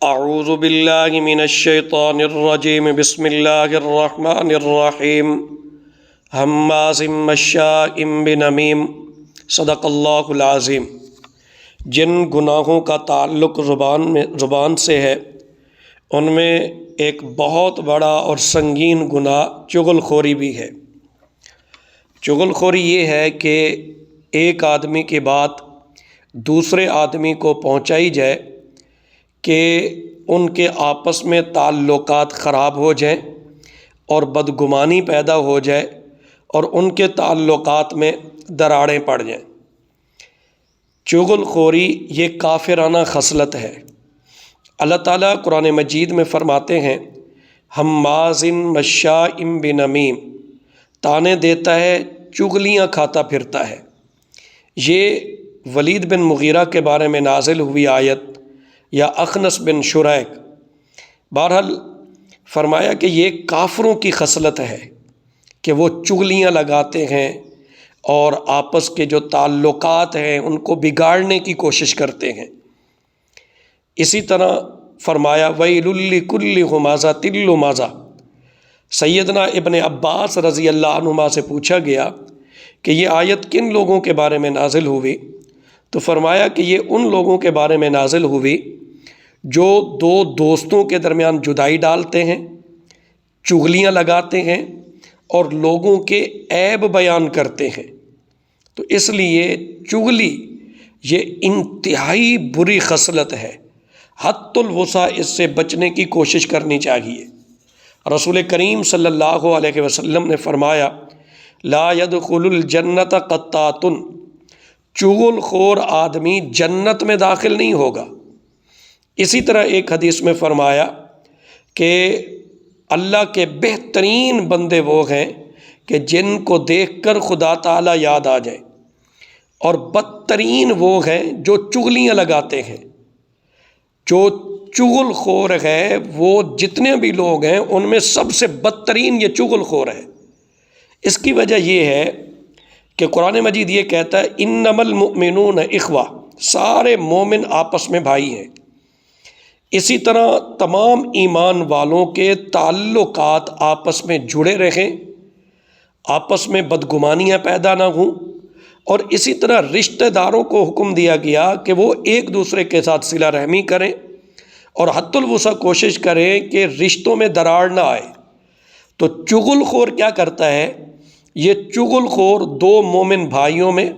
اعوذ باللہ من الشیطان الرجیم بسم اللہ الرحمن الرحیم ہماز مشاء بنمیم صدق اللہ العظیم۔ جن گناہوں کا تعلق زبان سے ہے ان میں ایک بہت بڑا اور سنگین گناہ چغل خوری بھی ہے۔ چغل خوری یہ ہے کہ ایک آدمی کی بات دوسرے آدمی کو پہنچائی جائے کہ ان کے آپس میں تعلقات خراب ہو جائیں اور بدگمانی پیدا ہو جائے اور ان کے تعلقات میں دراڑیں پڑ جائیں۔ چغل خوری یہ کافرانہ خصلت ہے۔ اللہ تعالیٰ قرآن مجید میں فرماتے ہیں ہماز مشاء بنمیم، تانے دیتا ہے، چغلیاں کھاتا پھرتا ہے۔ یہ ولید بن مغیرہ کے بارے میں نازل ہوئی آیت یا اخنس بن شریک، بہرحال فرمایا کہ یہ کافروں کی خصلت ہے کہ وہ چغلیاں لگاتے ہیں اور آپس کے جو تعلقات ہیں ان کو بگاڑنے کی کوشش کرتے ہیں۔ اسی طرح فرمایا وَيْلٌ لِّكُلِّ ہُمَازَةٍ لُّمَازَةٍ۔ سیدنا ابن عباس رضی اللہ عنہما سے پوچھا گیا کہ یہ آیت کن لوگوں کے بارے میں نازل ہوئی؟ تو فرمایا کہ یہ ان لوگوں کے بارے میں نازل ہوئی جو دو دوستوں کے درمیان جدائی ڈالتے ہیں، چغلیاں لگاتے ہیں اور لوگوں کے عیب بیان کرتے ہیں۔ تو اس لیے چغلی یہ انتہائی بری خصلت ہے، حد الوسع اس سے بچنے کی کوشش کرنی چاہیے۔ رسول کریم صلی اللہ علیہ وسلم نے فرمایا لا يدخل الجنت قطات، چغل خور آدمی جنت میں داخل نہیں ہوگا۔ اسی طرح ایک حدیث میں فرمایا کہ اللہ کے بہترین بندے وہ ہیں کہ جن کو دیکھ کر خدا تعالیٰ یاد آ جائے، اور بدترین وہ ہیں جو چغلیاں لگاتے ہیں۔ جو چغل خور ہے وہ جتنے بھی لوگ ہیں ان میں سب سے بدترین یہ چغل خور ہے۔ اس کی وجہ یہ ہے کہ قرآن مجید یہ کہتا ہے انما المؤمنون اخوہ، سارے مومن آپس میں بھائی ہیں۔ اسی طرح تمام ایمان والوں کے تعلقات آپس میں جڑے رہیں، آپس میں بدگمانیاں پیدا نہ ہوں، اور اسی طرح رشتہ داروں کو حکم دیا گیا کہ وہ ایک دوسرے کے ساتھ صلہ رحمی کریں اور حد الوسع کوشش کریں کہ رشتوں میں دراڑ نہ آئے۔ تو چغل خور کیا کرتا ہے؟ یہ چغل خور دو مومن بھائیوں میں،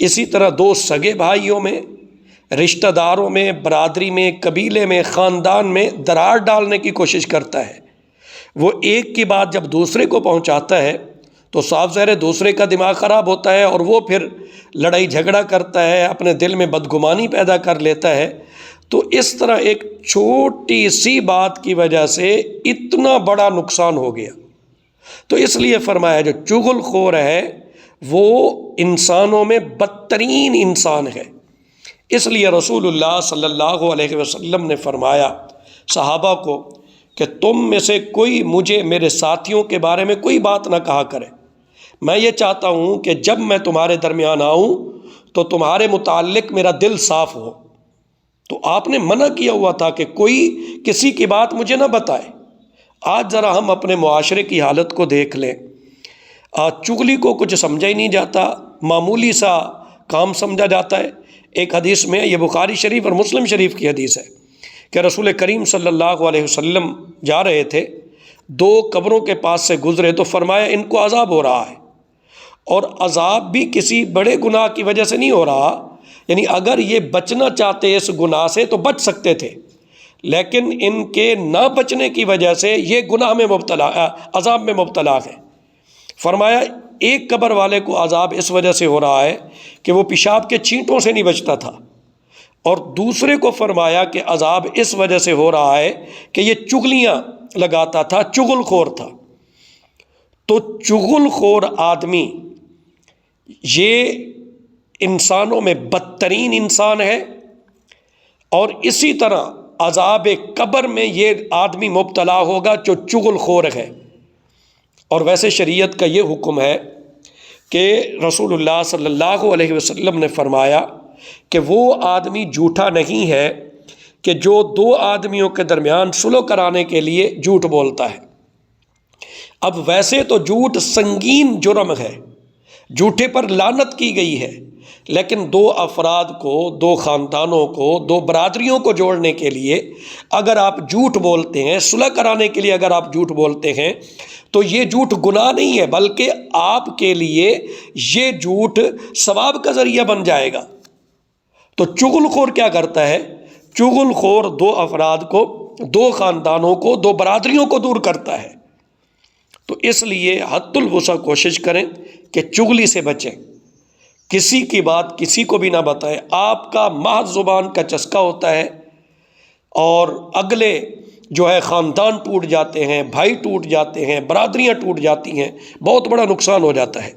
اسی طرح دو سگے بھائیوں میں، رشتہ داروں میں، برادری میں، قبیلے میں، خاندان میں دراڑ ڈالنے کی کوشش کرتا ہے۔ وہ ایک کی بات جب دوسرے کو پہنچاتا ہے تو صاف ظاہر ہے دوسرے کا دماغ خراب ہوتا ہے اور وہ پھر لڑائی جھگڑا کرتا ہے، اپنے دل میں بدگمانی پیدا کر لیتا ہے۔ تو اس طرح ایک چھوٹی سی بات کی وجہ سے اتنا بڑا نقصان ہو گیا۔ تو اس لیے فرمایا جو چغل خور ہے وہ انسانوں میں بدترین انسان ہے۔ اس لیے رسول اللہ صلی اللہ علیہ وسلم نے فرمایا صحابہ کو کہ تم میں سے کوئی مجھے میرے ساتھیوں کے بارے میں کوئی بات نہ کہا کرے، میں یہ چاہتا ہوں کہ جب میں تمہارے درمیان آؤں تو تمہارے متعلق میرا دل صاف ہو۔ تو آپ نے منع کیا ہوا تھا کہ کوئی کسی کی بات مجھے نہ بتائے۔ آج ذرا ہم اپنے معاشرے کی حالت کو دیکھ لیں، چغلی کو کچھ سمجھا ہی نہیں جاتا، معمولی سا کام سمجھا جاتا ہے۔ ایک حدیث میں، یہ بخاری شریف اور مسلم شریف کی حدیث ہے، کہ رسول کریم صلی اللہ علیہ وسلم جا رہے تھے، دو قبروں کے پاس سے گزرے تو فرمایا ان کو عذاب ہو رہا ہے، اور عذاب بھی کسی بڑے گناہ کی وجہ سے نہیں ہو رہا، یعنی اگر یہ بچنا چاہتے اس گناہ سے تو بچ سکتے تھے، لیکن ان کے نہ بچنے کی وجہ سے یہ گناہ میں مبتلا، عذاب میں مبتلا ہے۔ فرمایا ایک قبر والے کو عذاب اس وجہ سے ہو رہا ہے کہ وہ پیشاب کے چھینٹوں سے نہیں بچتا تھا، اور دوسرے کو فرمایا کہ عذاب اس وجہ سے ہو رہا ہے کہ یہ چغلیاں لگاتا تھا، چغل خور تھا۔ تو چغل خور آدمی یہ انسانوں میں بدترین انسان ہے، اور اسی طرح عذاب قبر میں یہ آدمی مبتلا ہوگا جو چغل خور ہے۔ اور ویسے شریعت کا یہ حکم ہے کہ رسول اللہ صلی اللہ علیہ وسلم نے فرمایا کہ وہ آدمی جھوٹا نہیں ہے کہ جو دو آدمیوں کے درمیان صلح کرانے کے لیے جھوٹ بولتا ہے۔ اب ویسے تو جھوٹ سنگین جرم ہے، جھوٹے پر لعنت کی گئی ہے، لیکن دو افراد کو، دو خاندانوں کو، دو برادریوں کو جوڑنے کے لیے اگر آپ جھوٹ بولتے ہیں، صلح کرانے کے لیے اگر آپ جھوٹ بولتے ہیں تو یہ جھوٹ گناہ نہیں ہے، بلکہ آپ کے لیے یہ جھوٹ ثواب کا ذریعہ بن جائے گا۔ تو چغل خور کیا کرتا ہے؟ چغل خور دو افراد کو، دو خاندانوں کو، دو برادریوں کو دور کرتا ہے۔ تو اس لیے حد الوسع کوشش کریں کہ چغلی سے بچیں، کسی کی بات کسی کو بھی نہ بتائیں۔ آپ کا محض زبان کا چسکا ہوتا ہے اور اگلے جو ہے خاندان ٹوٹ جاتے ہیں، بھائی ٹوٹ جاتے ہیں، برادریاں ٹوٹ جاتی ہیں، بہت بڑا نقصان ہو جاتا ہے۔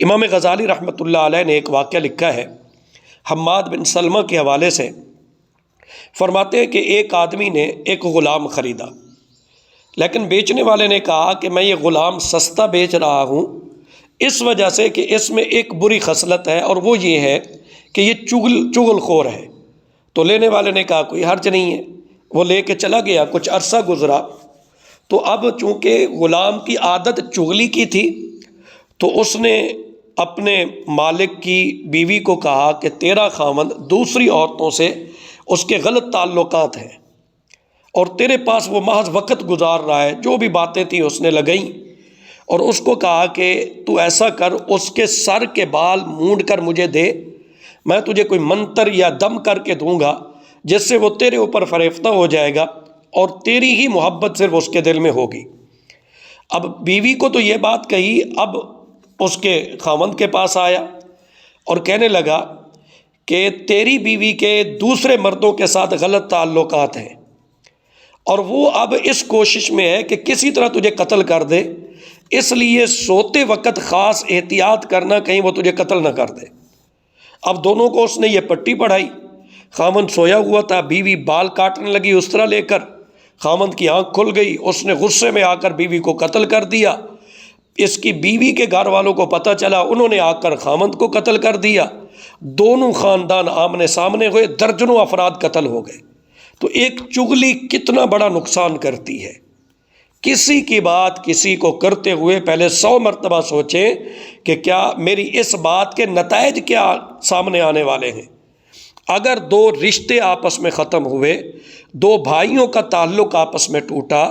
امام غزالی رحمۃ اللہ علیہ نے ایک واقعہ لکھا ہے حماد بن سلمہ کے حوالے سے، فرماتے ہیں کہ ایک آدمی نے ایک غلام خریدا، لیکن بیچنے والے نے کہا کہ میں یہ غلام سستا بیچ رہا ہوں اس وجہ سے کہ اس میں ایک بری خصلت ہے، اور وہ یہ ہے کہ یہ چغل خور ہے۔ تو لینے والے نے کہا کوئی حرج نہیں ہے، وہ لے کے چلا گیا۔ کچھ عرصہ گزرا تو اب چونکہ غلام کی عادت چغلی کی تھی تو اس نے اپنے مالک کی بیوی کو کہا کہ تیرا خاوند دوسری عورتوں سے اس کے غلط تعلقات ہیں اور تیرے پاس وہ محض وقت گزار رہا ہے۔ جو بھی باتیں تھیں اس نے لگائیں اور اس کو کہا کہ تو ایسا کر، اس کے سر کے بال مونڈ کر مجھے دے، میں تجھے کوئی منتر یا دم کر کے دوں گا جس سے وہ تیرے اوپر فریفتہ ہو جائے گا اور تیری ہی محبت صرف اس کے دل میں ہوگی۔ اب بیوی کو تو یہ بات کہی، اب اس کے خاوند کے پاس آیا اور کہنے لگا کہ تیری بیوی کے دوسرے مردوں کے ساتھ غلط تعلقات ہیں اور وہ اب اس کوشش میں ہے کہ کسی طرح تجھے قتل کر دے، اس لیے سوتے وقت خاص احتیاط کرنا کہیں وہ تجھے قتل نہ کر دے۔ اب دونوں کو اس نے یہ پٹی پڑھائی، خاوند سویا ہوا تھا، بیوی بال کاٹنے لگی اس طرح لے کر، خاوند کی آنکھ کھل گئی، اس نے غصے میں آ کر بیوی کو قتل کر دیا۔ اس کی بیوی کے گھر والوں کو پتہ چلا، انہوں نے آ کر خاوند کو قتل کر دیا، دونوں خاندان آمنے سامنے ہوئے، درجنوں افراد قتل ہو گئے۔ تو ایک چغلی کتنا بڑا نقصان کرتی ہے۔ کسی کی بات کسی کو کرتے ہوئے پہلے 100 مرتبہ سوچیں کہ کیا میری اس بات کے نتائج کیا سامنے آنے والے ہیں۔ اگر دو رشتے آپس میں ختم ہوئے، دو بھائیوں کا تعلق آپس میں ٹوٹا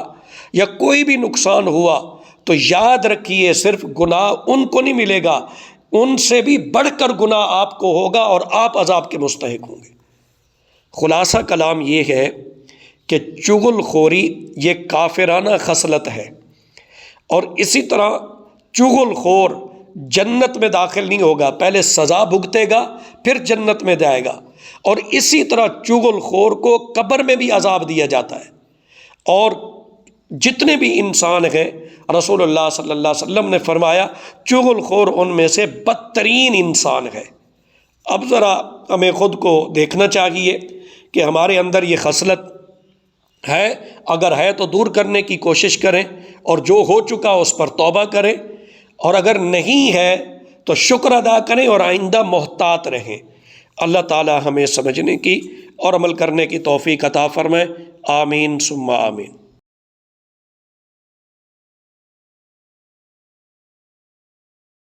یا کوئی بھی نقصان ہوا تو یاد رکھیے صرف گناہ ان کو نہیں ملے گا، ان سے بھی بڑھ کر گناہ آپ کو ہوگا اور آپ عذاب کے مستحق ہوں گے۔ خلاصہ کلام یہ ہے کہ چغل خوری یہ کافرانہ خصلت ہے، اور اسی طرح چغل خور جنت میں داخل نہیں ہوگا، پہلے سزا بھگتے گا پھر جنت میں جائے گا، اور اسی طرح چغل خور کو قبر میں بھی عذاب دیا جاتا ہے۔ اور جتنے بھی انسان ہیں، رسول اللہ صلی اللہ علیہ وسلم نے فرمایا چغل خور ان میں سے بدترین انسان ہے۔ اب ذرا ہمیں خود کو دیکھنا چاہیے کہ ہمارے اندر یہ خصلت ہے، اگر ہے تو دور کرنے کی کوشش کریں، اور جو ہو چکا اس پر توبہ کریں، اور اگر نہیں ہے تو شکر ادا کریں اور آئندہ محتاط رہیں۔ اللہ تعالی ہمیں سمجھنے کی اور عمل کرنے کی توفیق عطا فرمائے، آمین ثم آمین۔